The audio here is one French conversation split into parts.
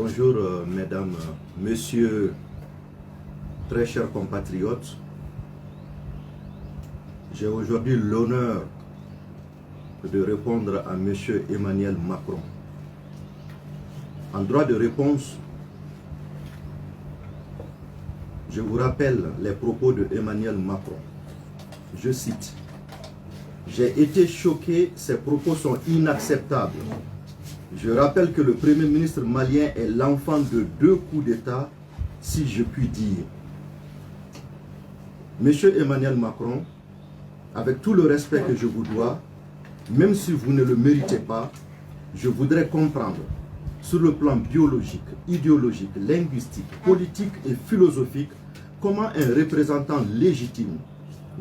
Bonjour mesdames, messieurs, très chers compatriotes. J'ai aujourd'hui l'honneur de répondre à monsieur Emmanuel Macron. En droit de réponse, je vous rappelle les propos de Emmanuel Macron. Je cite: « J'ai été choqué, ces propos sont inacceptables. Je rappelle que le Premier ministre malien est l'enfant de 2 coups d'État, si je puis dire. » Monsieur Emmanuel Macron, avec tout le respect que je vous dois, même si vous ne le méritez pas, je voudrais comprendre, sur le plan biologique, idéologique, linguistique, politique et philosophique, comment un représentant légitime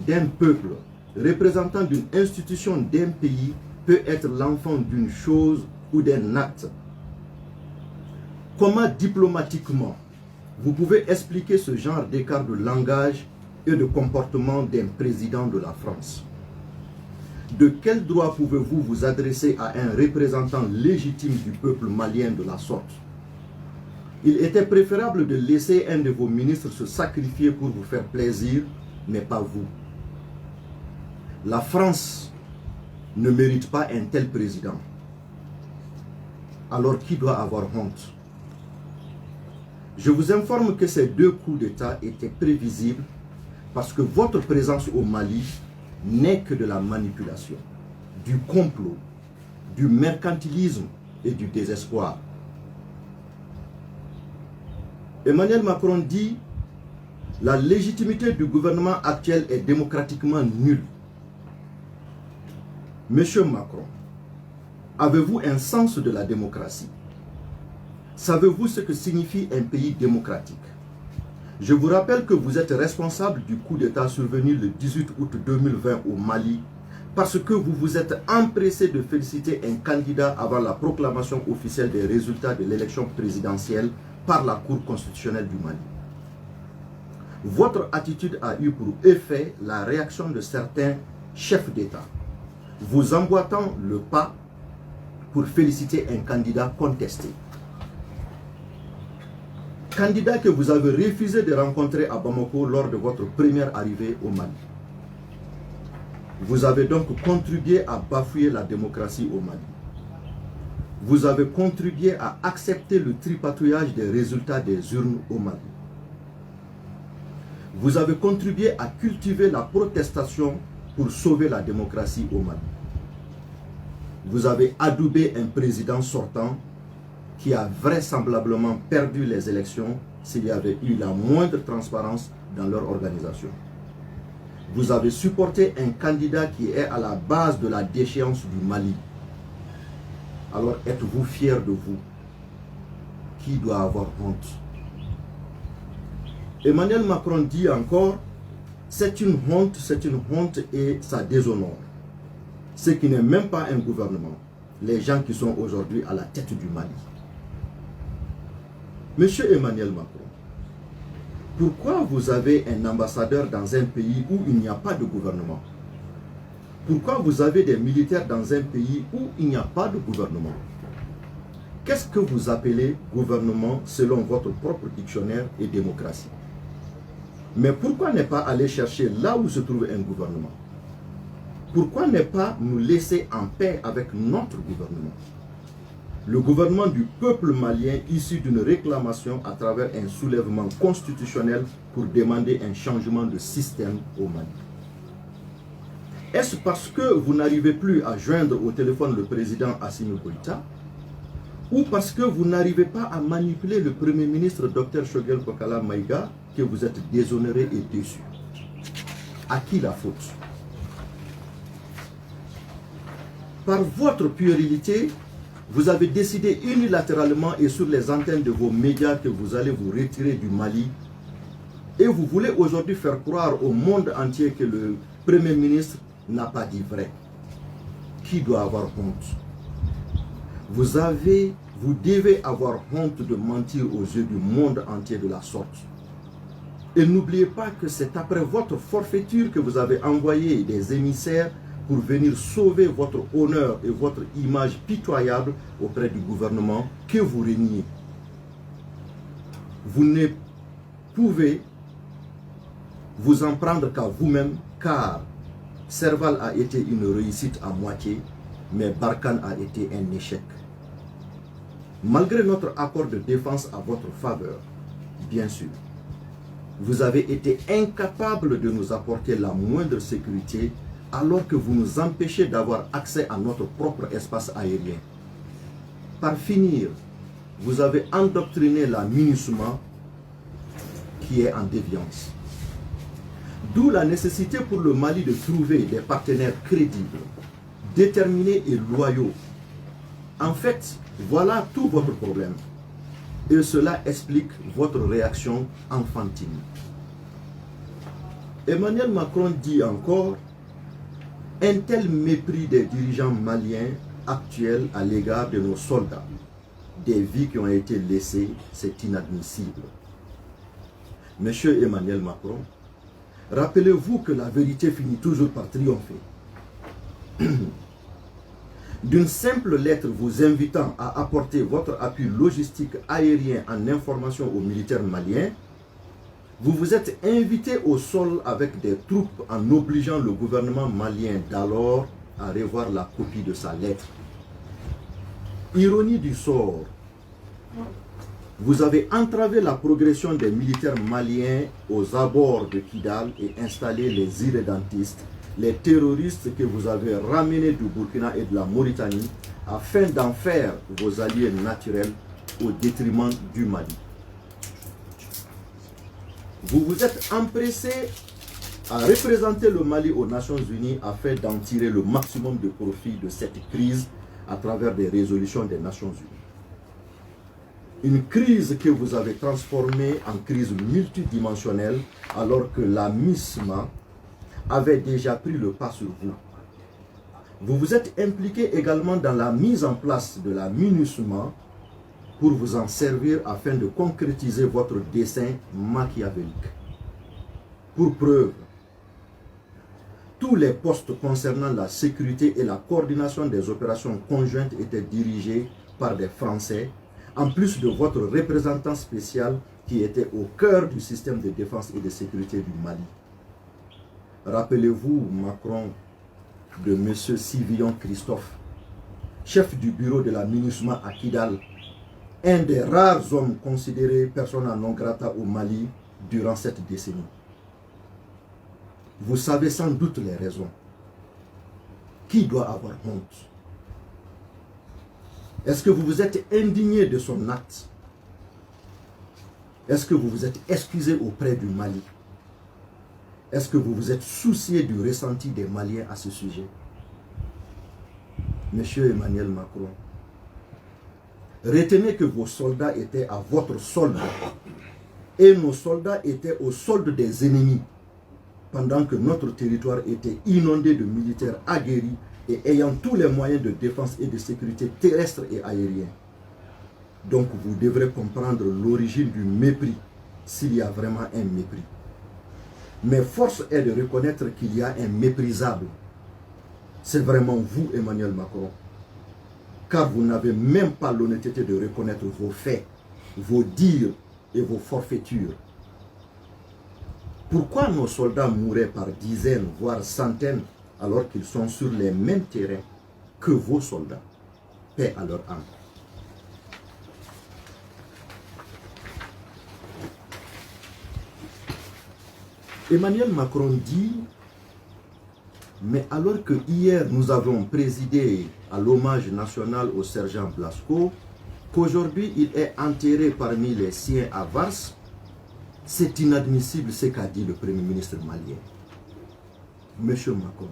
d'un peuple, représentant d'une institution d'un pays, peut être l'enfant d'une chose ou d'un acte. Comment diplomatiquement vous pouvez expliquer ce genre d'écart de langage et de comportement d'un président de la France? De quel droit pouvez-vous vous adresser à un représentant légitime du peuple malien de la sorte? Il était préférable de laisser un de vos ministres se sacrifier pour vous faire plaisir, mais pas vous. La France ne mérite pas un tel président. Alors qui doit avoir honte? Je vous informe que ces 2 coups d'État étaient prévisibles parce que votre présence au Mali n'est que de la manipulation, du complot, du mercantilisme et du désespoir. Emmanuel Macron dit: la légitimité du gouvernement actuel est démocratiquement nulle. Monsieur Macron, avez-vous un sens de la démocratie? Savez-vous ce que signifie un pays démocratique? Je vous rappelle que vous êtes responsable du coup d'État survenu le 18 août 2020 au Mali parce que vous vous êtes empressé de féliciter un candidat avant la proclamation officielle des résultats de l'élection présidentielle par la Cour constitutionnelle du Mali. Votre attitude a eu pour effet la réaction de certains chefs d'État, vous emboîtant le pas pour féliciter un candidat contesté. Candidat que vous avez refusé de rencontrer à Bamako lors de votre première arrivée au Mali. Vous avez donc contribué à bafouer la démocratie au Mali. Vous avez contribué à accepter le tripatouillage des résultats des urnes au Mali. Vous avez contribué à cultiver la protestation pour sauver la démocratie au Mali. Vous avez adoubé un président sortant qui a vraisemblablement perdu les élections s'il y avait eu la moindre transparence dans leur organisation. Vous avez supporté un candidat qui est à la base de la déchéance du Mali. Alors êtes-vous fiers de vous? Qui doit avoir honte? Emmanuel Macron dit encore: c'est une honte et ça déshonore. Ce qui n'est même pas un gouvernement, les gens qui sont aujourd'hui à la tête du Mali. Monsieur Emmanuel Macron, pourquoi vous avez un ambassadeur dans un pays où il n'y a pas de gouvernement? Pourquoi vous avez des militaires dans un pays où il n'y a pas de gouvernement? Qu'est-ce que vous appelez gouvernement selon votre propre dictionnaire et démocratie? Mais pourquoi ne pas aller chercher là où se trouve un gouvernement? Pourquoi ne pas nous laisser en paix avec notre gouvernement? Le gouvernement du peuple malien issu d'une réclamation à travers un soulèvement constitutionnel pour demander un changement de système au Mali. Est-ce parce que vous n'arrivez plus à joindre au téléphone le président Assimi Goïta ou parce que vous n'arrivez pas à manipuler le Premier ministre Dr Choguel Kokala Maïga que vous êtes déshonoré et déçu? À qui la faute? Par votre puérilité, vous avez décidé unilatéralement et sur les antennes de vos médias que vous allez vous retirer du Mali et vous voulez aujourd'hui faire croire au monde entier que le Premier ministre n'a pas dit vrai. Qui doit avoir honte? Vous devez avoir honte de mentir aux yeux du monde entier de la sorte. Et n'oubliez pas que c'est après votre forfaiture que vous avez envoyé des émissaires pour venir sauver votre honneur et votre image pitoyable auprès du gouvernement que vous reniez. vous ne pouvez vous en prendre qu'à vous-même, car Serval a été une réussite à moitié, mais Barkhane a été un échec. Malgré notre accord de défense à votre faveur, bien sûr, vous avez été incapable de nous apporter la moindre sécurité alors que vous nous empêchez d'avoir accès à notre propre espace aérien. Par finir, vous avez endoctriné la MINUSMA qui est en déviance. D'où la nécessité pour le Mali de trouver des partenaires crédibles, déterminés et loyaux. En fait, voilà tout votre problème. Et cela explique votre réaction enfantine. Emmanuel Macron dit encore: un tel mépris des dirigeants maliens actuels à l'égard de nos soldats, des vies qui ont été laissées, c'est inadmissible. Monsieur Emmanuel Macron, rappelez-vous que la vérité finit toujours par triompher. D'une simple lettre vous invitant à apporter votre appui logistique aérien en information aux militaires maliens, vous vous êtes invité au sol avec des troupes en obligeant le gouvernement malien d'alors à revoir la copie de sa lettre. Ironie du sort, vous avez entravé la progression des militaires maliens aux abords de Kidal et installé les irrédentistes, les terroristes que vous avez ramenés du Burkina et de la Mauritanie afin d'en faire vos alliés naturels au détriment du Mali. Vous vous êtes empressé à représenter le Mali aux Nations Unies afin d'en tirer le maximum de profit de cette crise à travers des résolutions des Nations Unies. Une crise que vous avez transformée en crise multidimensionnelle alors que la MINUSMA avait déjà pris le pas sur vous. Vous vous êtes impliqué également dans la mise en place de la MINUSMA pour vous en servir afin de concrétiser votre dessein machiavélique. Pour preuve, tous les postes concernant la sécurité et la coordination des opérations conjointes étaient dirigés par des Français, en plus de votre représentant spécial qui était au cœur du système de défense et de sécurité du Mali. Rappelez-vous, Macron, de M. Sylvion Christophe, chef du bureau de la MINUSMA à Kidal, un des rares hommes considérés persona non grata au Mali durant cette décennie. Vous savez sans doute les raisons. Qui doit avoir honte? Est-ce que vous vous êtes indigné de son acte? Est-ce que vous vous êtes excusé auprès du Mali? Est-ce que vous vous êtes soucié du ressenti des Maliens à ce sujet? Monsieur Emmanuel Macron, retenez que vos soldats étaient à votre solde et nos soldats étaient au solde des ennemis pendant que notre territoire était inondé de militaires aguerris et ayant tous les moyens de défense et de sécurité terrestre et aérien. Donc vous devrez comprendre l'origine du mépris, s'il y a vraiment un mépris. Mais force est de reconnaître qu'il y a un méprisable. C'est vraiment vous, Emmanuel Macron. Car vous n'avez même pas l'honnêteté de reconnaître vos faits, vos dires et vos forfaitures. Pourquoi nos soldats mouraient par dizaines, voire centaines, alors qu'ils sont sur les mêmes terrains que vos soldats? Paix à leur âme. Emmanuel Macron dit: mais alors que hier nous avons présidé à l'hommage national au sergent Blasco, qu'aujourd'hui il est enterré parmi les siens à Vars, c'est inadmissible ce qu'a dit le Premier ministre malien. Monsieur Macron,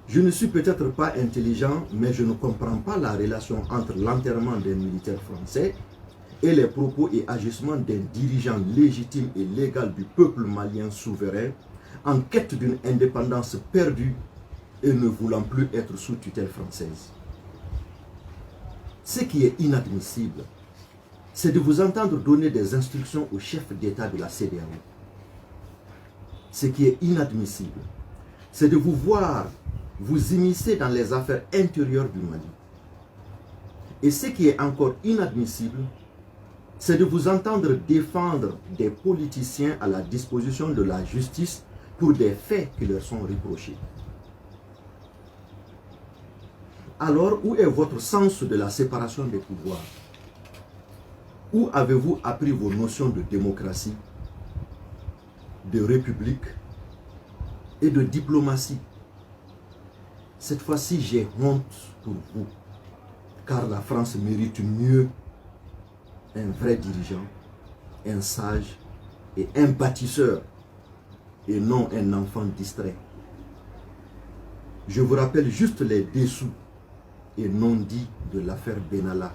je ne suis peut-être pas intelligent, mais je ne comprends pas la relation entre l'enterrement des militaires français et les propos et agissements d'un dirigeant légitime et légal du peuple malien souverain en quête d'une indépendance perdue et ne voulant plus être sous tutelle française. Ce qui est inadmissible, c'est de vous entendre donner des instructions au chef d'État de la CEDEAO. Ce qui est inadmissible, c'est de vous voir vous immiscer dans les affaires intérieures du Mali. Et ce qui est encore inadmissible, c'est de vous entendre défendre des politiciens à la disposition de la justice pour des faits qui leur sont reprochés. Alors, où est votre sens de la séparation des pouvoirs? Où avez-vous appris vos notions de démocratie, de république et de diplomatie? Cette fois-ci, j'ai honte pour vous, car la France mérite mieux un vrai dirigeant, un sage et un bâtisseur, et non un enfant distrait. Je vous rappelle juste les dessous et non-dits de l'affaire Benalla.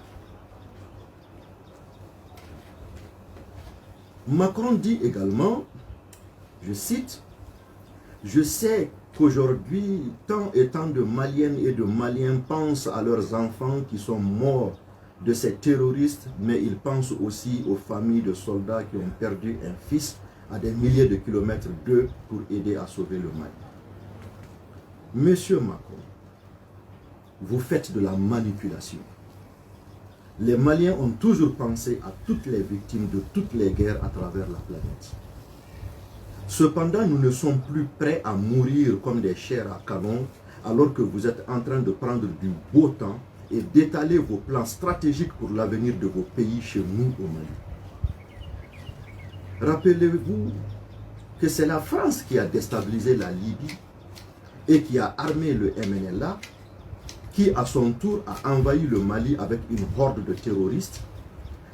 Macron dit également, je cite, « Je sais qu'aujourd'hui, tant et tant de Maliennes et de Maliens pensent à leurs enfants qui sont morts de ces terroristes, mais ils pensent aussi aux familles de soldats qui ont perdu un fils à des milliers de kilomètres d'eux pour aider à sauver le Mali. » Monsieur Macron, vous faites de la manipulation. Les Maliens ont toujours pensé à toutes les victimes de toutes les guerres à travers la planète. Cependant, nous ne sommes plus prêts à mourir comme des chairs à canon alors que vous êtes en train de prendre du beau temps et d'étaler vos plans stratégiques pour l'avenir de vos pays chez nous au Mali. Rappelez-vous que c'est la France qui a déstabilisé la Libye et qui a armé le MNLA, qui à son tour a envahi le Mali avec une horde de terroristes,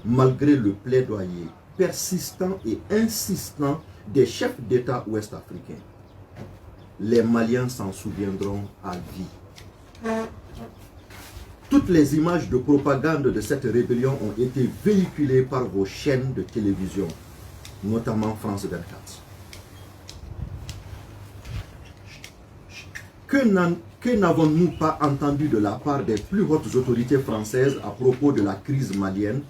malgré le plaidoyer persistant et insistant des chefs d'État ouest-africains. Les Maliens s'en souviendront à vie. Toutes les images de propagande de cette rébellion ont été véhiculées par vos chaînes de télévision, notamment France 24. Que n'avons-nous pas entendu de la part des plus hautes autorités françaises à propos de la crise malienne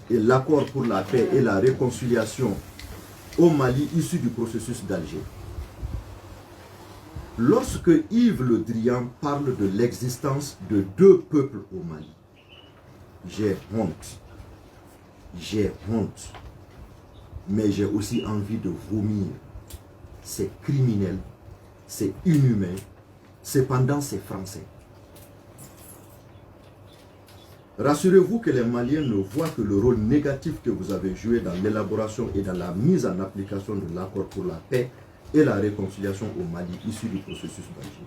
et l'accord pour la paix et la réconciliation au Mali issu du processus d'Alger? Lorsque Yves Le Drian parle de l'existence de deux peuples au Mali, j'ai honte. J'ai honte. Mais j'ai aussi envie de vomir. C'est criminel, c'est inhumain, cependant c'est français. Rassurez-vous que les Maliens ne voient que le rôle négatif que vous avez joué dans l'élaboration et dans la mise en application de l'accord pour la paix et la réconciliation au Mali issu du processus d'Alger.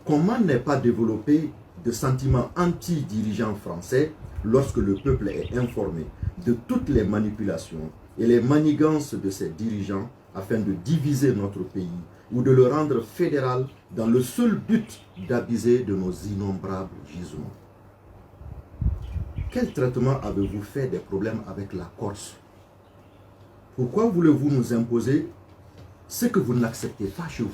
Comment ne pas développer de sentiments anti-dirigeants français lorsque le peuple est informé de toutes les manipulations et les manigances de ces dirigeants afin de diviser notre pays ou de le rendre fédéral dans le seul but d'abuser de nos innombrables gisements? Quel traitement avez-vous fait des problèmes avec la Corse? Pourquoi voulez-vous nous imposer ce que vous n'acceptez pas chez vous?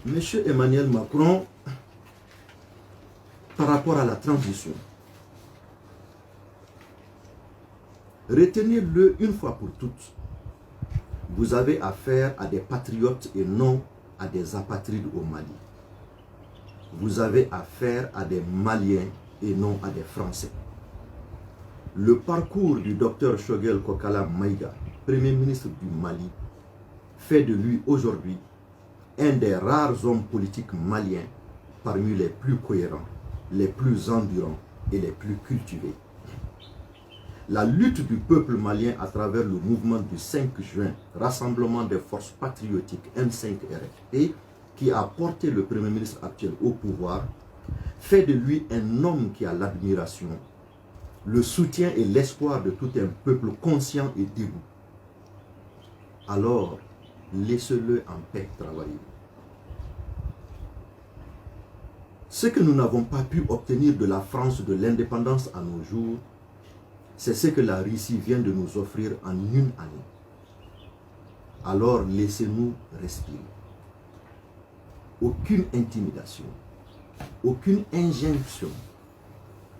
Monsieur Emmanuel Macron, par rapport à la transition, retenez-le une fois pour toutes. Vous avez affaire à des patriotes et non à des apatrides au Mali. Vous avez affaire à des Maliens et non à des Français. Le parcours du docteur Choguel Kokala Maïga, Premier ministre du Mali, fait de lui aujourd'hui un des rares hommes politiques maliens parmi les plus cohérents, les plus endurants et les plus cultivés. La lutte du peuple malien à travers le mouvement du 5 juin, Rassemblement des forces patriotiques M5-RFP, qui a porté le Premier ministre actuel au pouvoir, fait de lui un homme qui a l'admiration, le soutien et l'espoir de tout un peuple conscient et debout. Alors, laissez-le en paix travailler. Ce que nous n'avons pas pu obtenir de la France de l'indépendance à nos jours, c'est ce que la Russie vient de nous offrir en une année. Alors laissez-nous respirer. Aucune intimidation, aucune injonction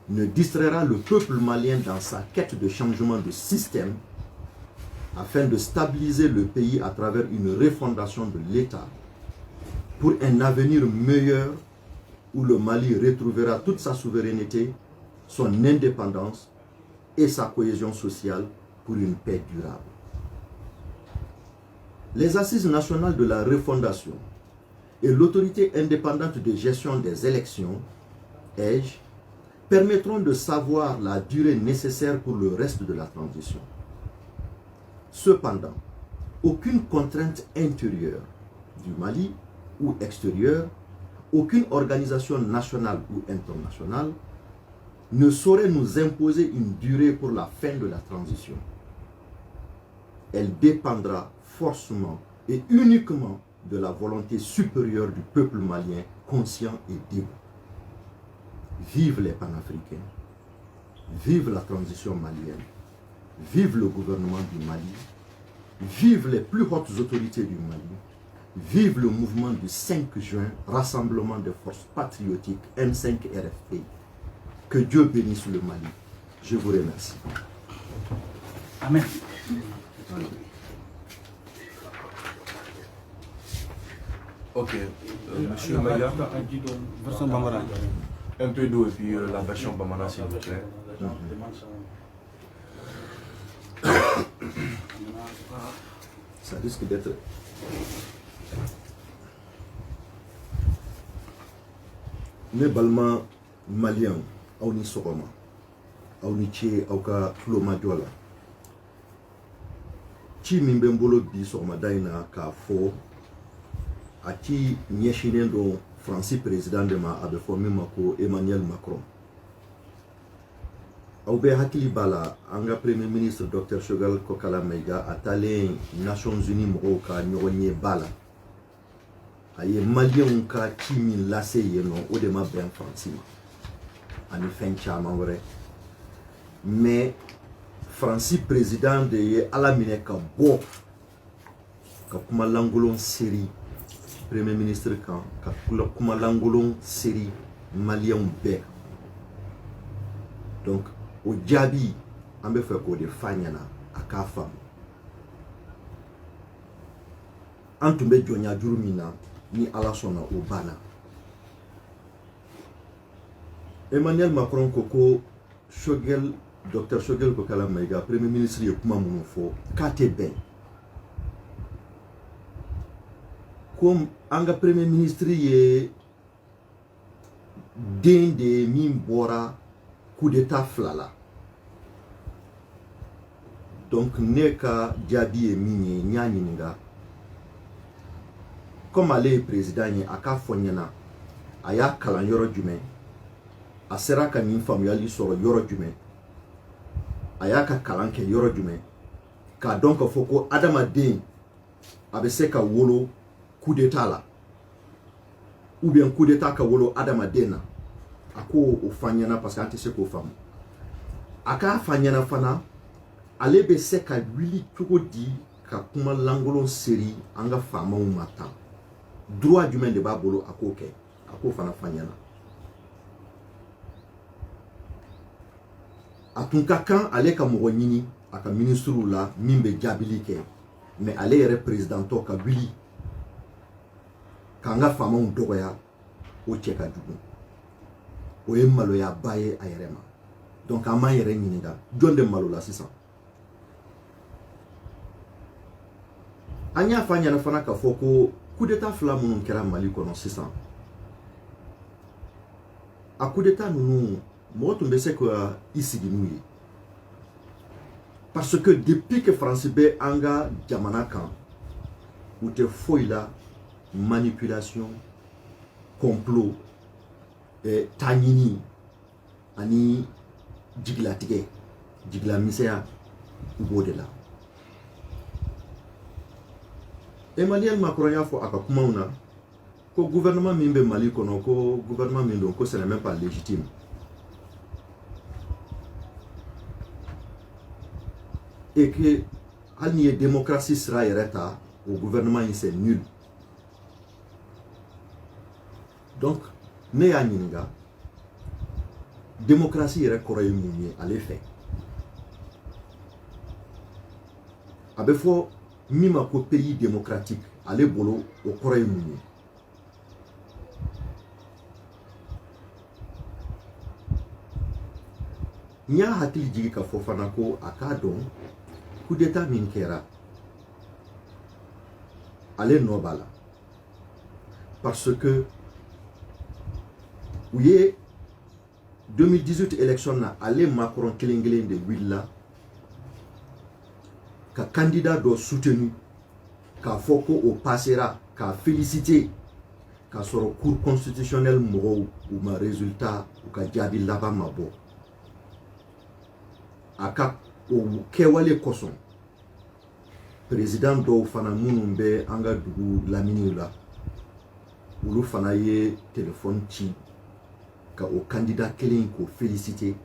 ne distraira le peuple malien dans sa quête de changement de système afin de stabiliser le pays à travers une refondation de l'État pour un avenir meilleur où le Mali retrouvera toute sa souveraineté, son indépendance et sa cohésion sociale pour une paix durable. Les assises nationales de la refondation et l'autorité indépendante de gestion des élections, EGE, permettront de savoir la durée nécessaire pour le reste de la transition. Cependant, aucune contrainte intérieure du Mali ou extérieure, aucune organisation nationale ou internationale ne saurait nous imposer une durée pour la fin de la transition. Elle dépendra forcément et uniquement de la volonté supérieure du peuple malien conscient et libre. Vive les panafricains, vive la transition malienne, vive le gouvernement du Mali, vive les plus hautes autorités du Mali, vive le mouvement du 5 juin, Rassemblement des forces patriotiques M5 RFP. Que Dieu bénisse le Mali. Je vous remercie. Amen. Ok, monsieur Maya, un peu d'eau et puis la version Bamana s'il vous plaît. Ça risque d'être... Ne balma malien, aw ni sɔgɔma, aw ni ce, aw ka tulomajɔ la. Ci min bɛ n bolo bi sɔgɔmada in na k'a fɔ, a ci ɲɛsinnen don Faransi président de ma, a bɛ fɔ min ma ko Emmanuel Macron. Aw bɛ hakili b'a la, an ka premier ministre Dr Choguel Kokala Maïga a taalen Nations Unies mɔgɔw ka ɲɔgɔn ye ba la. A ye maliyɛnw ka ci min lase yen nɔ, o de ma bɛn Faransi ma, ani fɛn caman wɛrɛ. Mais Faransi président de ye ala minɛ ka bɔ ka kuma lankolon seri premier ministre kan, ka kuma lankolon seri maliyɛnw bɛɛ kan. Donc o jaabi an bɛ fɛ k'o de f'a ɲɛna a k'a faamu. An tun bɛ jɔnya juru min na ni ala sɔnna o banna. Emmanuel Macron ko ko Choguel, Dr Choguel Kokala Maïga premier ministre ye kuma minnu fɔ k'a tɛ bɛn. Comme an ka premier ministre ye den de ye min bɔra coup d'état fila la. Donc ne ka jaabi ye min ye n y'a ɲininka. Comme ale ye président ye, a k'a fɔ n ɲɛna a y'a kalan yɔrɔ jumɛn, a sera ka nin faamuyali sɔrɔ yɔrɔ jumɛn, a y'a ka kalan kɛ yɔrɔ jumɛn, k'a dɔn k'a fɔ ko adamaden a bɛ se ka wolo coup d'état la ou bien coup d'état ka wolo adamaden na. A ko o fɔ n ɲɛna parce que an tɛ se k'o faamu. A k'a fɔ n ɲɛna fana ale bɛ se ka wuli cogo di ka kuma lankolon seri an ka faamaw ma tan. Droit jumɛn de b'a bolo a k'o kɛ, a k'o fana fɔ n ɲɛna. A tun ka kan ale ka mɔgɔ ɲini a ka ministrew la min bɛ jaabili kɛ, mais ale yɛrɛ présidentɔ ka wuli k'an ka faamaw dɔgɔya, o cɛ ka jugu. O ye maloyaba ye a yɛrɛ ma. Donc an m'an yɛrɛ ɲininka jɔn de malo la sisan. An y'a fɔ a ɲɛna fana k'a fɔ ko coup d'état fila minnu kɛra Mali kɔnɔ sisan, a coup d'état ninnu mɔgɔ tun bɛ se ka i sigi n'u ye. Parce que depuis que Faransi bɛ an ka jamana kan, u tɛ foyi la manipulation, complot, taɲini ani jigilatigɛ, jigilamisɛnya, u b'o de la. Emmanuel Macron y'a fɔ a ka kumaw na ko gouvernement min bɛ Mali kɔnɔ, ko gouvernement min don ko ce n'est même pas légitime. Et que hali ni ye démocratie sira yɛrɛ ta, o gouvernement in c'est nul. Donc ne y'a ɲininka démocratie yɛrɛ kɔrɔ ye mun ye ale fɛ. A bɛ fɔ min ma ko pays démocratique, ale bolo o kɔrɔ ye mun ye. n y'a hakili jigi ka fɔ fana ko a k'a dɔn coup d'état min kɛra ale nɔ b'a la parce que u ye 2018 élection na ale Macron kelen kelen de wulila ka candidat dɔ soutenu k'a fɔ ko o passera k'a féliciter k'a sɔrɔ cour constitutionnelle mɔgɔw u ma résultat u ka jaabi laban ma bɔ a ka o kɛwale kosɔn président dɔw fana minnu bɛ an ka dugu laminiw la olu fana ye téléphone ci ka o candidat kelen k'o féliciter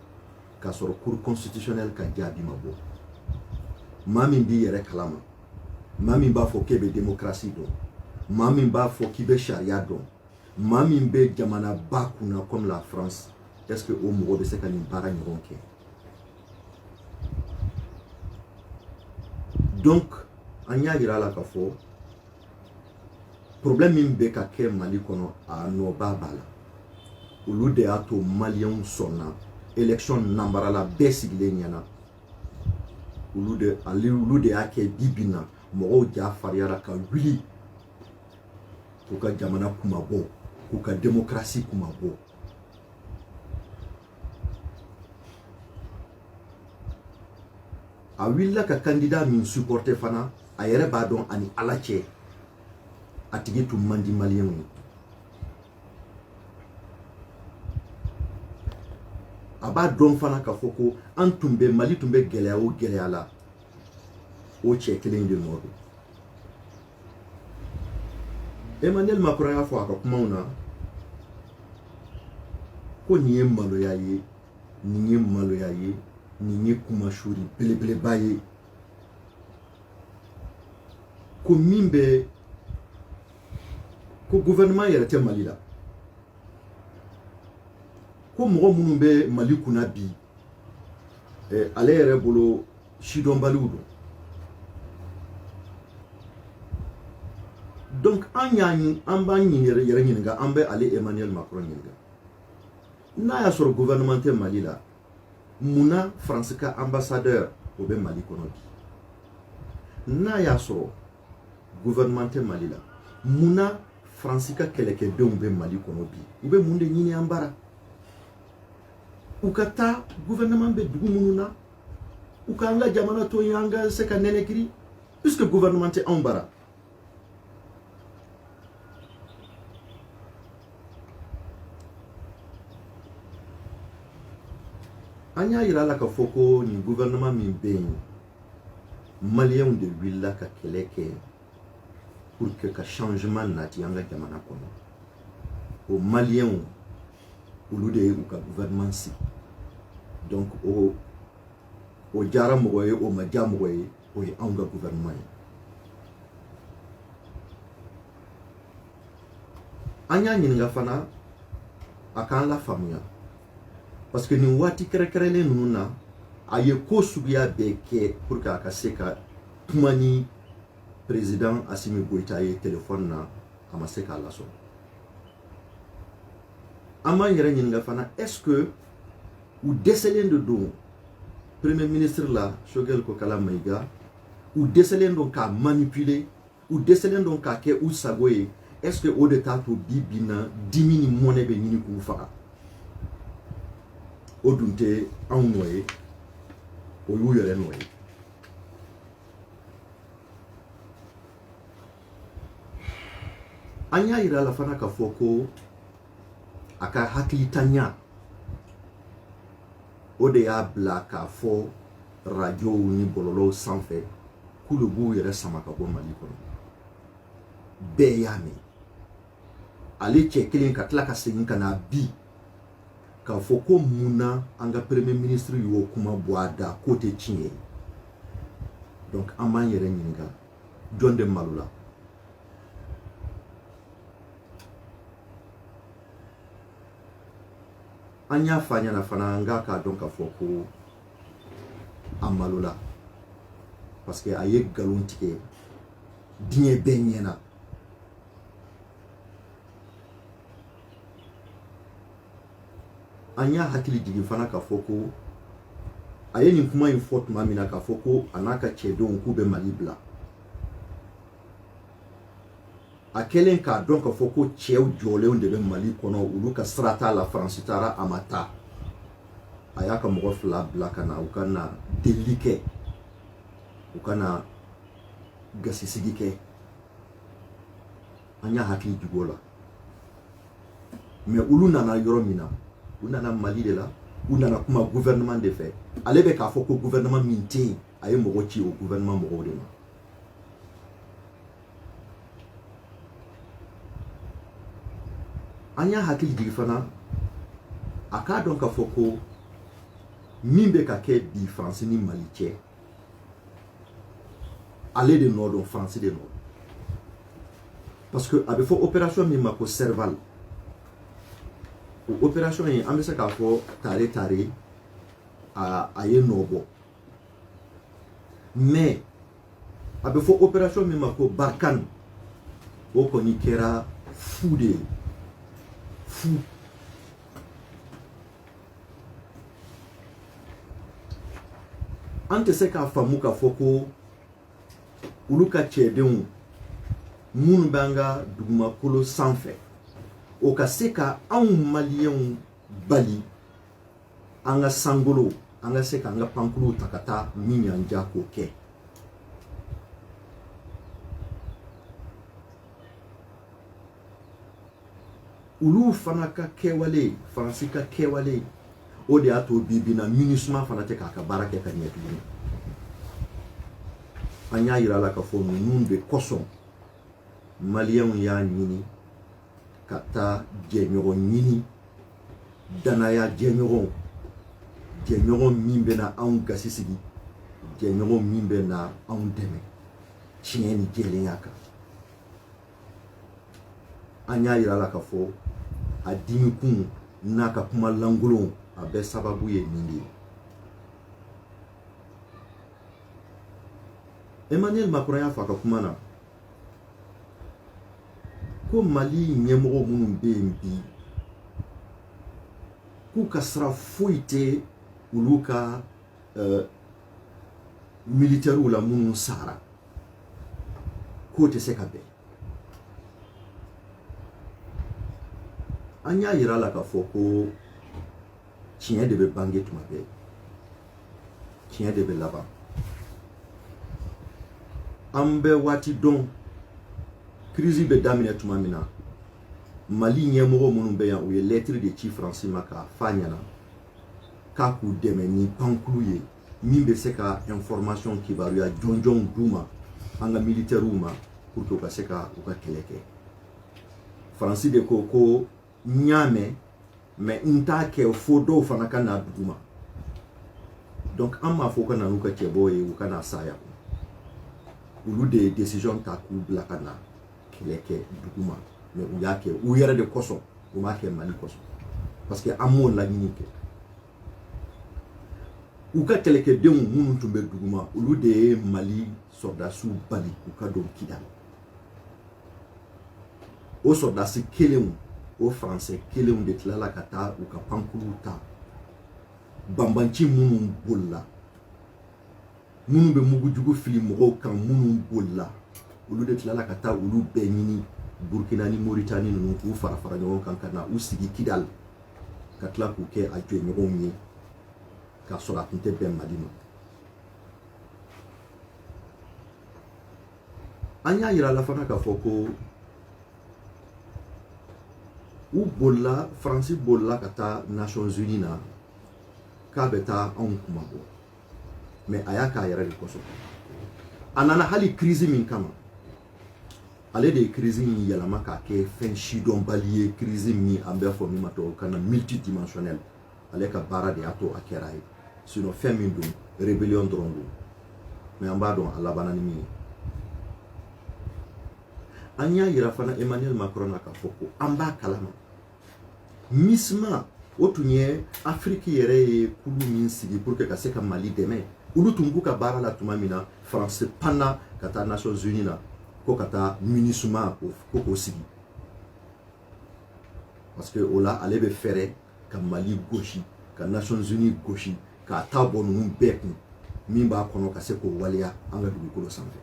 k'a sɔrɔ cour constitutionnelle ka jaabi ma bɔ maa min b'i yɛrɛ kalama maa min b'a fɔ k'e bɛ démocratie dɔn maa min b'a fɔ k'i bɛ charia dɔn maa min bɛ jamana ba kunna comme la France est-ce que o mɔgɔ bɛ se ka nin baara ɲɔgɔn kɛ donc an y'a yira la k'a fɔ problème min bɛ ka kɛ Mali kɔnɔ a nɔba b'a la olu de y'a to maliyɛnw sɔnna élection nanbarala bɛɛ sigilen ɲɛna olu de y'a kɛ bi bi in na mɔgɔw ja fariyara ka wuli k'u ka jamana kuma bɔ k'u ka démocratie kuma bɔ a wulila ka candidat min supporter fana a yɛrɛ b'a dɔn ani Ala cɛ a tigi tun man di maliyɛnw ye a b'a dɔn fana k'a fɔ ko an tun bɛ Mali tun bɛ gɛlɛya o gɛlɛya la o cɛ kelen de nɔ don Emmanuel Macron y'a fɔ a ka kumaw na ko nin ye maloya ye nin ye maloya ye nin ye kumasuri belebeleba ye ko min bɛ ko gouvernement yɛrɛ tɛ Mali la ko mɔgɔ minnu bɛ Mali kunna bi ale yɛrɛ bolo sidɔnbaliw don donc an b'an yɛrɛ ɲininka an bɛ ale Emmanuel Macron ɲininka n'a y'a sɔrɔ gouvernement tɛ Mali la munna France ka ambassadeur o bɛ Mali kɔnɔ bi n'a y'a sɔrɔ gouvernement tɛ Mali la munna France ka kɛlɛkɛdenw bɛ Mali kɔnɔ bi u bɛ mun de ɲini an bara u ka taa gouvernement bɛ dugu minnu na u ka an ka jamana to yen an ka se ka nɛnɛkiri puisque gouvernement tɛ anw bara an y'a yira la k'a fɔ ko nin gouvernement min bɛ yen maliyɛnw de wulila ka kɛlɛ kɛ pour que ka changement nati an ka jamana kɔnɔ o maliyɛnw olu de ye u ka gouvernement sigi donc o diyara mɔgɔ ye o ma diya mɔgɔ ye o ye anw ka gouvernement ye an y'a ɲininka fana a k'an lafaamuya parce que nin waati kɛrɛkɛrɛnlen ninnu na a ye ko suguya bɛɛ kɛ pour que a ka se ka kuma ni président Assimi Goïta ye téléphone na a ma se k'a lasɔrɔ an b'an yɛrɛ ɲininka fana est-ce que u dɛsɛlen de don premier ministre la Choguel Kokala Maïga u dɛsɛlen don k'a manipuler u dɛsɛlen don k'a kɛ u sago ye est-ce que o de t'a to bi bi in na dimi ni mɔnɛ bɛ ɲini k'u faga o dun tɛ anw nɔ ye o y'u yɛrɛ nɔ ye an y'a yira la fana k'a fɔ ko a ka hakilitanya o de y'a bila k'a fɔ radiow ni bɔlɔlɔw sanfɛ k'olu b'u yɛrɛ sama ka bɔ Mali kɔnɔ bɛɛ y'a mɛn ale cɛ kelen ka tila ka segin ka na bi k'a fɔ ko munna an ka premier ministre y'o kuma bɔ a da k'o tɛ tiɲɛ ye donc an b'an yɛrɛ ɲininka jɔn de malo la an y'a fɔ a ɲɛna fana an k'a dɔn k'a fɔ ko a malo la parce que a ye nkalon tigɛ diɲɛ bɛɛ ɲɛna an y'a hakili jigin fana k'a fɔ ko a ye nin kuma in fɔ tuma min na k'a fɔ ko a n'a ka cɛdenw k'u bɛ Mali bila a kɛlen k'a dɔn k'a fɔ ko cɛw jɔlenw de bɛ Mali kɔnɔ olu ka sira t'a la Faransi taara a ma taa a y'a ka mɔgɔ 2 bila ka na u ka na delili kɛ u ka na gasisigi kɛ an y'a hakili jigin o la mais olu nana yɔrɔ min na u nana Mali de la u nana kuma gouvernement de fɛ ale bɛ k'a fɔ ko gouvernement min tɛ yen a ye mɔgɔ ci o gouvernement mɔgɔw de ma an y'a hakili jigin fana a k'a dɔn k'a fɔ ko min bɛ ka kɛ bi Faransi ni Mali cɛ ale de nɔ don Faransi de nɔ parce que a bɛ fɔ opération min ma ko Serval o opération in an bɛ se k'a fɔ tare a ye nɔ bɔ mais a bɛ fɔ opération min ma ko Barkhane o kɔni kɛra fu de ye fu an tɛ se k'a faamu k'a fɔ ko olu ka cɛdenw minnu b'an ka dugumakolo sanfɛ o ka se ka anw maliyɛnw bali an ka sankolo an ka se k'an ka pankuluw ta ka taa min y'an diya k'o kɛ olu fana ka kɛwale Faransi ka kɛwale o de y'a to bi na MINUSMA fana tɛ k'a ka baara kɛ ka ɲɛ tuguni an y'a yira la k'a fɔ ninnu de kosɔn maliyɛnw y'a ɲini ka taa jɛɲɔgɔn ɲini danaya jɛɲɔgɔn min bɛ na anw gasi sigi jɛɲɔgɔn min bɛ na anw dɛmɛ tiɲɛ ni jɛlenya kan an y'a yira la k'a fɔ a dimi kun n'a ka kuma lankolon a bɛɛ sababu ye nin de ye Emmanuel Macron y'a fɔ a ka kuma na ko Mali ɲɛmɔgɔ minnu bɛ yen bi k'u ka sira foyi tɛ olu ka militaires la minnu sara k'o tɛ se ka bɛn an y'a yira la k'a fɔ ko tiɲɛ de bɛ bange tuma bɛɛ tiɲɛ de bɛ laban an bɛ waati dɔn crise bɛ daminɛ tuma min na Mali ɲɛmɔgɔ minnu bɛ yan u ye lettre de ci Faransi ma k'a f'a ɲɛna k'a k'u dɛmɛ ni pankulu ye min bɛ se ka information kibaruya jɔnjɔnw d'u ma an ka militaires ma pour que u ka se ka u ka kɛlɛ kɛ Faransi de ko n y'a mɛn mais n t'a kɛ fo dɔw fana ka na dugu ma donc an m'a fɔ ka na n'u ka cɛbɔ ye u ka na saya olu de ye décision ta k'u bila ka na kɛlɛ kɛ dugu ma mais u y'a kɛ u yɛrɛ de kosɔn u m'a kɛ Mali kosɔn parce que an m'o laɲini kɛ u ka kɛlɛkɛdenw minnu tun bɛ dugu ma olu de ye Mali sɔrdasiw bali u ka don Kidal o sɔrdasi kelenw o Faransɛ kelenw de tilala ka taa u ka pankuluw ta banbanci minnu bolila minnu bɛ mugujugu fili mɔgɔw kan minnu bolila olu de tilala ka taa olu bɛɛ ɲini Burkina ni Mauritanie ninnu k'u fara ɲɔgɔn kan ka na u sigi Kidal ka tila k'u kɛ a jɔɲɔgɔnw ye k'a sɔrɔ a tun tɛ bɛn Mali ma an y'a yira la fana k'a fɔ ko u bolila Faransi bolila ka taa Nations Unies na k'a bɛ taa anw kuma bɔ mais a y'a k'a yɛrɛ de kosɔn a nana hali crise min kama ale de ye crise in yɛlɛma k'a kɛ fɛn sidɔnbali ye crise min an bɛ fɔ min ma tubabukan na multidimensionnel ale ka baara de y'a to a kɛra ye sinon fɛn min don rébellion dɔrɔn don mais an b'a dɔn a labanna ni min ye an y'a yira fana Emmanuel Macron na k'a fɔ ko an b'a kalama MINUSMA o tun ye Afrique yɛrɛ ye kulu min sigi pour que ka se ka Mali dɛmɛ olu tun b'u ka baara la tuma min na France panna ka taa Nations Unies na ko ka taa MINUSMA ko k'o sigi parce que o la ale bɛ fɛrɛ ka Mali gosi ka Nations Unies gosi k'a ta bɔ ninnu bɛɛ kun min b'a kɔnɔ ka se k'o waleya an ka dugukolo sanfɛ.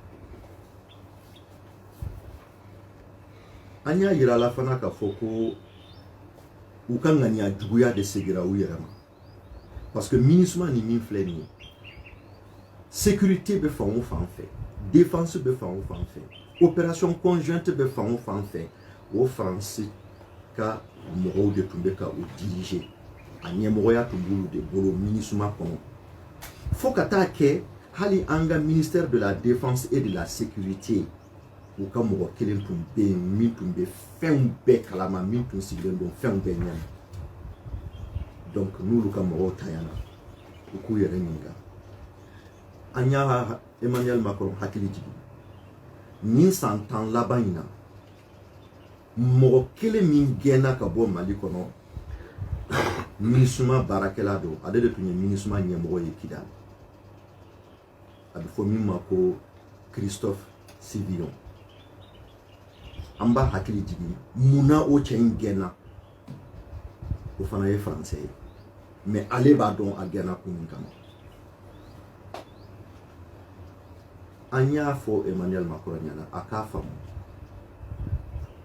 An y'a yira la fana k'a fɔ ko u ka ŋaniya juguya de segira u yɛrɛ ma parce que MINUSMA ni min filɛ nin ye sécurité bɛ fan o fan fɛ, défense bɛ fan o fan fɛ, opération conjointe bɛ fan o fan fɛ, o Faransi ka mɔgɔw de tun bɛ ka o diriger, a ɲɛmɔgɔya tun b'olu de bolo MINUSMA kɔnɔ fo ka taa kɛ hali an ka ministère de la défense et de la sécurité u ka mɔgɔ kelen tun bɛ yen min tun bɛ fɛnw bɛɛ kalama, min tun sigilen don fɛnw bɛɛ ɲɛma. Donc n'olu ka mɔgɔw tanyana u k'u yɛrɛ ɲininka. An y'a Emmanuel Macron hakili jigin nin san 10 laban in na mɔgɔ kelen min gɛnna ka bɔ Mali kɔnɔ MINUSMA baarakɛla don, ale de tun ye MINUSMA ɲɛmɔgɔ ye Kidali. A bɛ fɔ min ma ko Christophe Sivillon. An b'a hakili jigin munna o cɛ in gɛnna, o fana ye Faransɛ ye mais ale b'a dɔn a gɛnna kun min kama. An y'a fɔ Emmanuel Macron ɲɛna a k'a faamu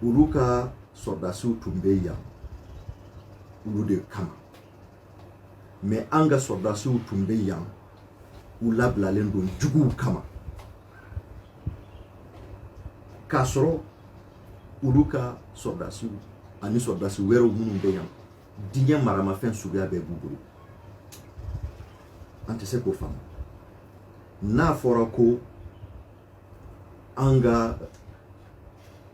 olu ka sɔrdasiw tun bɛ yan olu de kama mais an ka sɔrdasiw tun bɛ yan u labilalen don juguw kama k'a sɔrɔ olu ka sɔrdasiw ani sɔrdasi wɛrɛw minnu bɛ yan diɲɛ maramafɛn suguya bɛɛ b'u bolo. An tɛ se k'o faamu. N'a fɔra ko an ka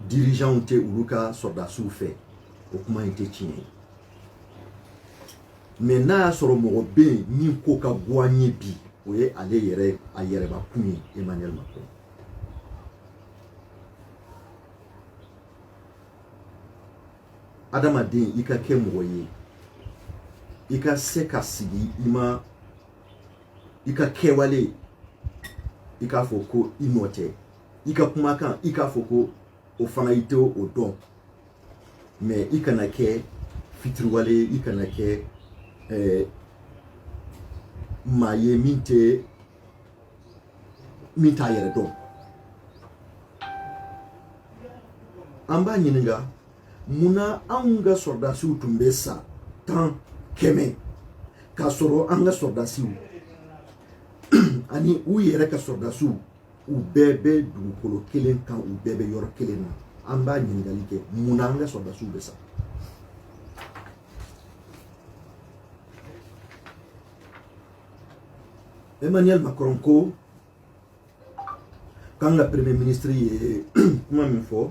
dirigeants tɛ olu ka sɔrdasiw fɛ, o kuma in tɛ tiɲɛ ye. Mais n'a y'a sɔrɔ mɔgɔ bɛ yen min ko ka bɔ an ye bi, o ye ale yɛrɛ a yɛrɛbakun ye Emmanuel Macron. Adamaden i ka kɛ mɔgɔ ye, i ka se ka sigi i ka kɛwale i k'a fɔ ko i nɔ tɛ, i ka kumakan i k'a fɔ ko o fana i tɛ o dɔn, mais i kana kɛ fitiriwale, i kana kɛ maa ye min t'a yɛrɛ dɔn. An b'a ɲininka munna anw ka sɔrdasiw tun bɛ sa 10 100 k'a sɔrɔ an ka sɔrdasiw ani u yɛrɛ ka sɔrdasiw u bɛɛ bɛ dugukolo kelen kan, u bɛɛ bɛ yɔrɔ kelen na. An b'a ɲininkali kɛ munna an ka sɔrdasiw bɛ sa. Emmanuel Macron ko k'an ka premier ministre ye kuma min fɔ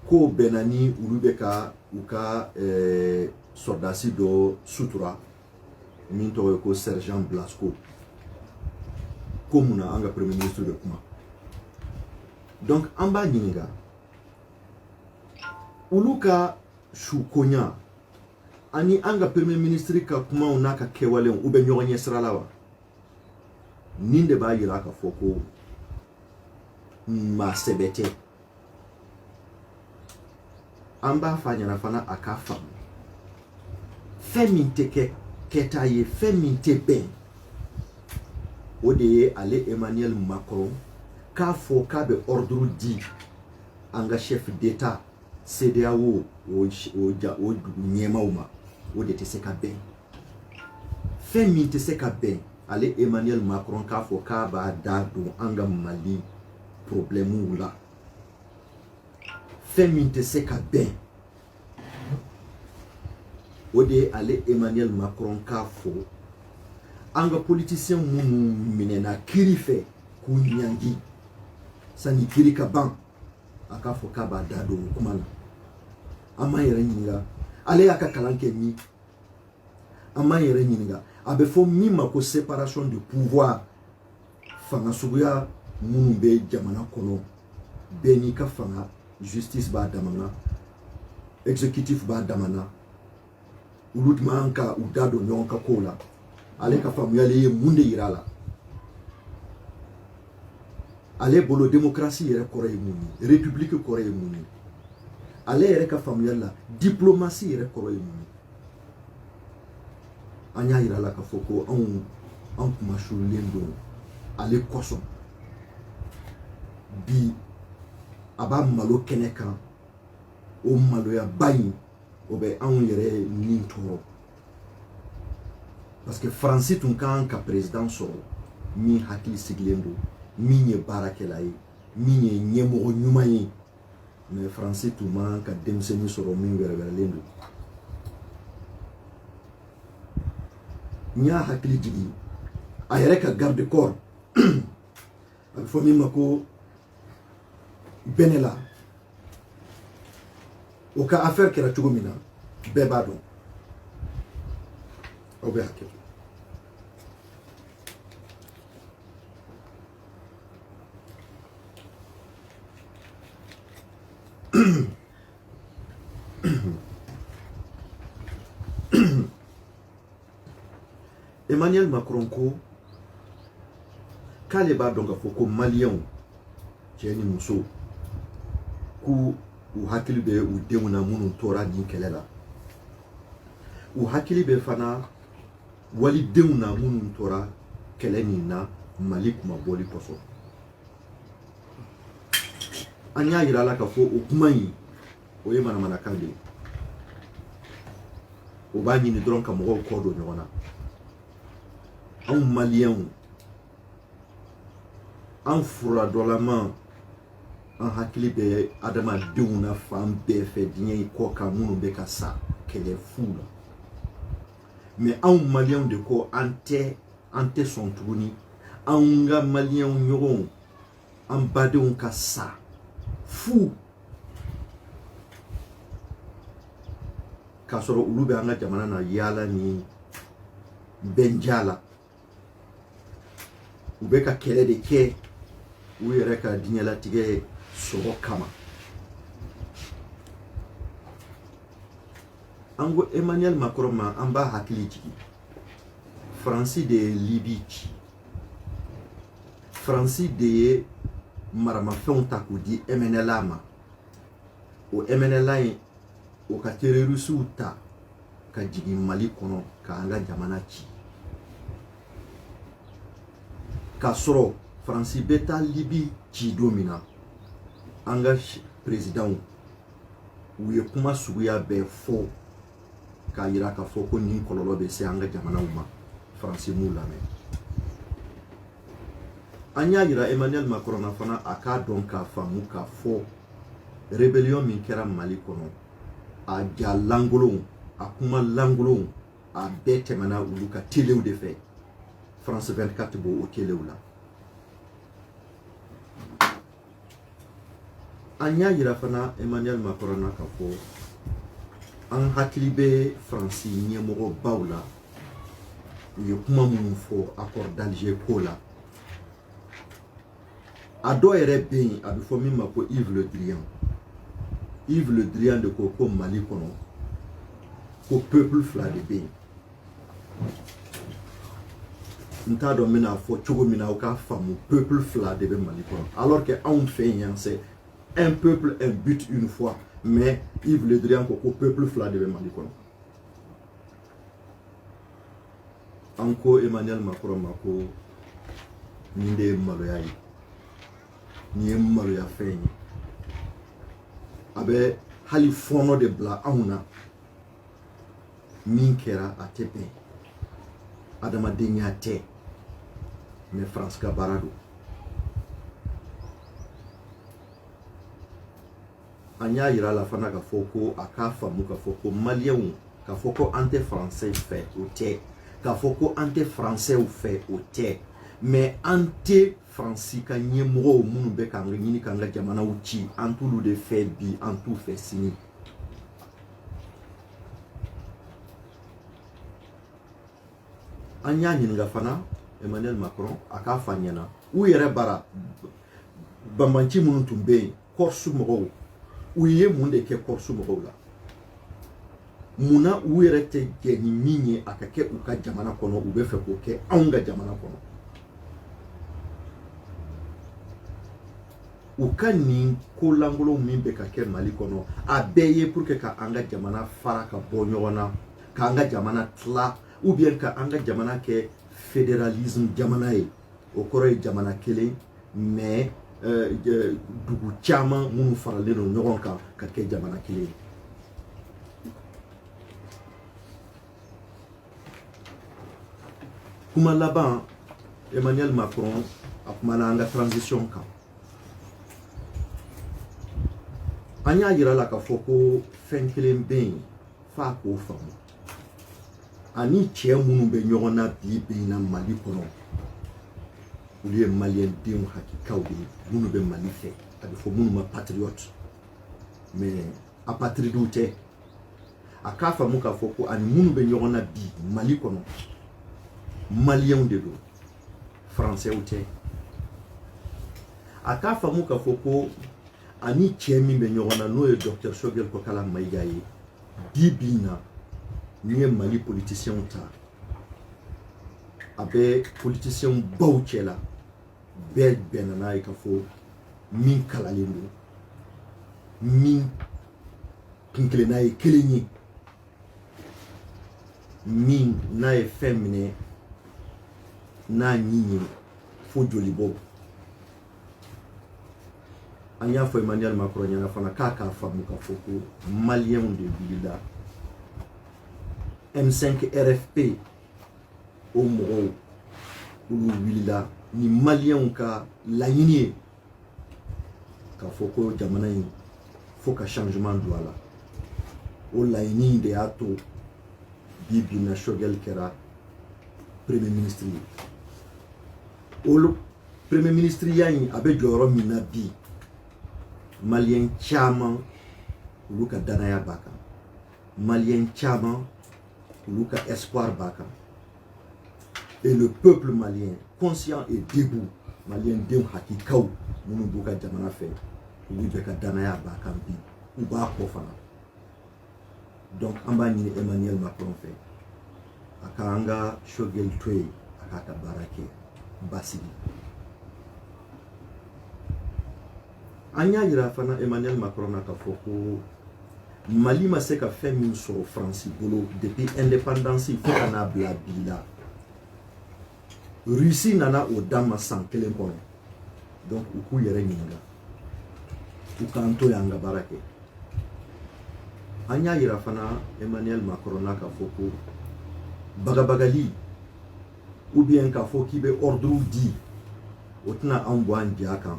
ko bɛnna ni olu bɛ ka u ka sɔrdasi dɔ sutura min tɔgɔ ye ko sergent Blasco, ko munna an ka premier ministre bɛ kuma. Donc an b'a ɲininka olu ka sukonya ani an ka premier ministre ka kumaw n'a ka kɛwalew u bɛ ɲɔgɔn ɲɛ sira la wa? Nin de b'a yira k'a fɔ ko maa sɛbɛ tɛ. An b'a fɔ a ɲɛna fana a k'a faamu fɛn min tɛ kɛ kɛta ye, fɛn min tɛ bɛn, o de ye ale Emmanuel Macron k'a fɔ k'a bɛ ordre di an ka chef d'état CEDEAO o dugu ɲɛmaaw ma, o de tɛ se ka bɛn. Fɛn min tɛ se ka bɛn ale Emmanuel Macron k'a fɔ k'a b'a da don an ka Mali problèmew la, fɛn min tɛ se ka bɛn o de ye ale Emmanuel Macron k'a fɔ an ka politiciens minnu minɛna kiri fɛ k'u ɲangi sani kiri ka ban, a k'a fɔ k'a b'a da don o kuma na. An m'an yɛrɛ ɲininka ale y'a ka kalan kɛ min? An m'an yɛrɛ ɲininka a bɛ fɔ min ma ko séparation du pouvoir, fanga suguya minnu bɛ jamana kɔnɔ bɛɛ n'i ka fanga, justice b'a damana, exécutif b'a damana, olu man ka u da don ɲɔgɔn ka kow la. Ale ka faamuyali ye mun de yira a la? Ale bolo démocratie yɛrɛ kɔrɔ ye mun ye? République kɔrɔ ye mun ye? Ale yɛrɛ ka faamuyali la diplomatie yɛrɛ kɔrɔ ye mun ye? an y'a yira la k'a fɔ ko anw kuma surulen don ale kosɔn bi a b'a malo kɛnɛ kan o maloyaba in o bɛ anw yɛrɛ nin tɔɔrɔ parce que Faransi tun kan ka président sɔrɔ min hakili sigilen don min ye baarakɛla ye min ye ɲɛmɔgɔ ɲuman ye mais Faransi tun man ka denmisɛnnin sɔrɔ min wɛrɛwɛrɛlen don n y'a hakili jigin a yɛrɛ ka garde corps a bɛ fɔ min ma ko Benela o ka affaire kɛra cogo min na bɛɛ b'a dɔn aw bɛ hakɛ to Emmanuel Macron ko k'ale b'a dɔn k'a fɔ ko maliyɛnw cɛ ni muso k'u hakili bɛ u denw na minnu tora nin kɛlɛ la u hakili bɛ fana walidenw na minnu tora kɛlɛ nin na Mali kuma bɔli kɔsɔn an y'a yira la k'a fɔ o kuma in o ye manamanakan de ye o b'a ɲini dɔrɔn ka mɔgɔw kɔ don ɲɔgɔn na anw maliyɛnw an furadɔlama an hakili bɛ adamadenw na fan bɛɛ fɛ diɲɛ in kɔ kan minnu bɛ ka sa kɛlɛ fu la mais anw maliyɛnw de ko an tɛ sɔn tuguni anw ka maliyɛnw ɲɔgɔnw an badenw ka sa fu k'a sɔrɔ olu bɛ an ka jamana na yaala ni bɛnja la u bɛ ka kɛlɛ de kɛ u yɛrɛ ka diɲɛlatigɛ sɔrɔ kama an ko Emmanuel Macron ma an b'a hakili jigin Faransi de ye Libi ci Faransi de ye maramafɛnw ta k'u di MNLA ma o MNLA in o ka terrorisiw ta ka jigin Mali kɔnɔ ka an ka jamana ci k'a sɔrɔ Faransi bɛ taa Libi ci don min na an ka présidents u ye kuma suguya bɛɛ fɔ k'a yira k'a fɔ ko nin kɔlɔlɔ bɛ se an ka jamanaw ma Faransi m'u lamɛn an y'a yira Emmanuel Macron na fana a k'a dɔn k'a faamu k'a fɔ rébellion min kɛra Mali kɔnɔ a ja langolonw a kuma langolonw a bɛɛ tɛmɛna olu ka telew de fɛ France 24 b'o o telew la an y'a yira fana Emmanuel Macron na k'a fɔ an hakili bɛ Faransi ɲɛmɔgɔbaw la u ye kuma minnu fɔ accord d'Alger ko la a dɔ yɛrɛ bɛ yen a bɛ fɔ min ma ko Yves Le Drian Yves Le Drian de ko Mali kɔnɔ ko peuple fila de bɛ yen n t'a dɔn n bɛna fɔ cogo min na aw k'a faamu peuple fila de bɛ Mali kɔnɔ alors que anw fɛ yan c'est un peuple un but une fois mais Yves Le Drian ko peuple fila de bɛ Mali kɔnɔ an ko Emmanuel Macron ma ko nin de ye maloya ye nin ye maloya fɛn ye a bɛ hali fɔɔnɔ de bila anw na min kɛra a tɛ bɛn adamadenya tɛ mais France ka baara don an y'a yira la fana k'a fɔ ko a k'a faamu k'a fɔ ko maliyɛnw k'a fɔ ko an tɛ faransɛ fɛ o tɛ k'a fɔ ko an tɛ faransɛw fɛ o tɛ mais an tɛ Faransi ka ɲɛmɔgɔw minnu bɛ k'an ɲini k'an ka jamanaw ci an t'olu de fɛ bi an t'u fɛ sini an y'a ɲininka fana Emmanuel Macron a k'a fɔ an ɲɛna u yɛrɛ bara banbanci minnu tun bɛ yen Corse mɔgɔw u ye mun de kɛ Corse mɔgɔw la munna u yɛrɛ tɛ jɛ ni min ye a ka kɛ u ka jamana kɔnɔ u bɛ fɛ k'o kɛ anw ka jamana kɔnɔ u ka nin ko langolo min bɛ ka kɛ Mali kɔnɔ a bɛɛ ye pour que ka an ka jamana fara ka bɔ ɲɔgɔn na k'an ka jamana tila ou bien ka anga jamana ke fédéralisme jamana ye o koro ye jamana kelen mais dugu caman minnu faralen don ɲɔgɔn kan ka kɛ jamana kelen ye. Kuma laban Emmanuel Macron a kumana an ka transition kan. An y'a yira la k'a fɔ ko fɛn kelen bɛ yen f'a k'o faamu. Ani cɛ minnu bɛ ɲɔgɔn na bi in na Mali kɔnɔ olu ye maliyɛn denw hakikaw de ye minnu bɛ Mali fɛ a bɛ fɔ minnu ma patriote mais apatridiw tɛ. A k'a faamu k'a fɔ ko ani minnu bɛ ɲɔgɔn na bi Mali kɔnɔ maliyɛnw de don français tɛ. A k'a faamu k'a fɔ ko ani cɛ min bɛ ɲɔgɔn na n'o ye Dr Choguel Kokala Maïga ye bi in na n'i ye Mali politiciens ta a bɛ politiciens baw cɛ la bɛɛ bɛnna n'a ye k'a fɔ min kalalen don min kunkilenna ye kelen ye min n'a ye fɛn minɛ n'a ɲi ye fo joli bɔ. An y'a fɔ Emmanuel Macron ɲɛna fana k'a k'a faamu k'a fɔ ko maliyɛnw de wulila M5 RFP o mɔgɔw olu wulila ni maliyɛnw ka laɲini ye k'a fɔ ko jamana in fo ka changement don a la. O laɲini de y'a to bi na Choguel kɛra premier ministre ye. O premier ministre ya in a bɛ jɔyɔrɔ min na bi maliyɛn caman olu ka danaya b'a kan, maliyɛn caman olu ka espoir b'a kan, et le peuple malien conscient et debout maliyɛn denw hakikaw minnu b'u ka jamana fɛ olu bɛ ka danaya b'a kan bi u b'a kɔ fana. Donc an b'a ɲini Emmanuel Macron fɛ a ka an ka Choguel to yen a k'a ka baara kɛ basigi. An y'a yira fana Emmanuel Macron na k'a fɔ ko Mali ma se ka fɛn min sɔrɔ Faransi bolo depuis indépendance fo ka n'a bila bi la. Russie nana o d'a ma san kelen kɔnɔ. Donc u k'u yɛrɛ ɲininka u k'an to yan an ka baara kɛ. An y'a yira fana Emmanuel Macron na k'a fɔ ko bagabagali ou bien k'a fɔ k'i bɛ ordre di o tɛna anw bɔ an ja kan.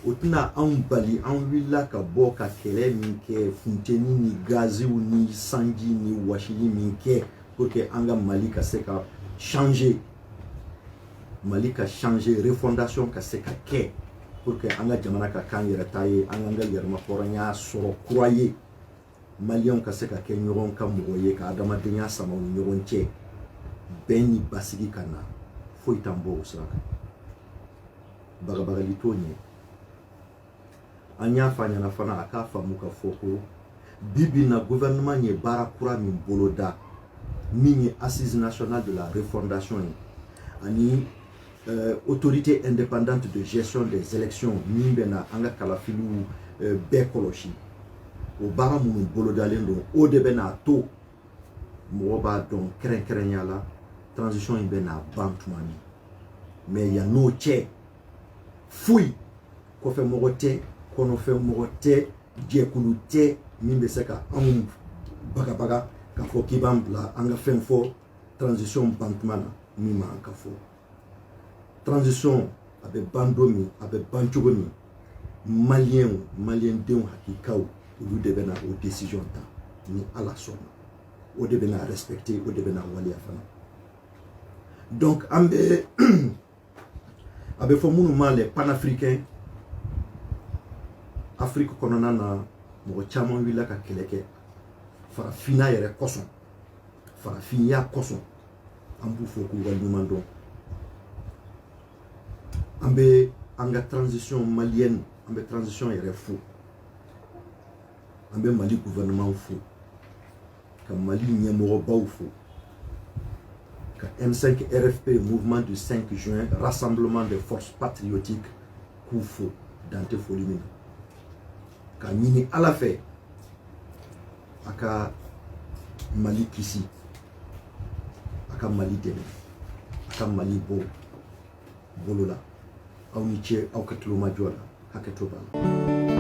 O tɛna anw bali an wulila ka bɔ ka kɛlɛ min kɛ funteni ni gaziw ni sanji ni wasili min kɛ pour que an ka Mali ka se ka changer. Mali ka changer, refondation ka se ka kɛ pour que an ka jamana ka kan yɛrɛ ta ye, an ka yɛrɛma hɔrɔnya sɔrɔ kura ye. Maliyɛnw ka se ka kɛ ɲɔgɔn ka mɔgɔ ye ka adamadenya sama u ni ɲɔgɔn cɛ. Bɛn ni basigi ka na foyi t'an bɔ o sira kan. Bagabagali t'o ɲɛ. An y'a fɔ a ɲɛna fana a k'a faamu k'a fɔ ko bi na gouvernement ye baara kura min boloda min ye assise nationale de la refondation ye ani autorité indépendante de gestion des élections min bɛ na an ka kalafiliw bɛɛ kɔlɔsi. O baara minnu bolodalen don o de bɛ n'a to mɔgɔ b'a dɔn kɛrɛnkɛrɛnya la transition in bɛ n'a ban tuma min. Mais yan n'o cɛ foyi kɔfɛ mɔgɔ tɛ kɔnɔfɛn mɔgɔ tɛ jɛkulu tɛ min bɛ se ka anw bagabaga k'a fɔ k'i b'an bila an ka fɛn fɔ transition ban tuma na min ma an ka fɔ. Transition a bɛ ban don min a bɛ ban cogo min maliyɛn denw hakikaw olu de bɛ na o décision ta ni Ala sɔnna o de bɛ na respecter o de bɛ na waleya fana. Donc an bɛ a bɛ fɔ minnu ma les panafricains Afrique kɔnɔna na mɔgɔ caman wulila ka kɛlɛ kɛ farafinna yɛrɛ kɔsɔn farafinya kɔsɔn an b'u fɔ k'u waleɲuman dɔn. An bɛ an ka transition malienne an bɛ transition yɛrɛ fo an bɛ Mali gouvernement fo ka Mali ɲɛmɔgɔbaw fo ka M5 RFP mouvement du 5 juin rassemblement des forces patriotiques k'u fo Dante foli min ka ɲini Ala fɛ a ka Mali kisi ka Mali dɛmɛ a ka Mali bɔ bolo la aw ni ce aw ka tulomajɔ la hakɛto b'a la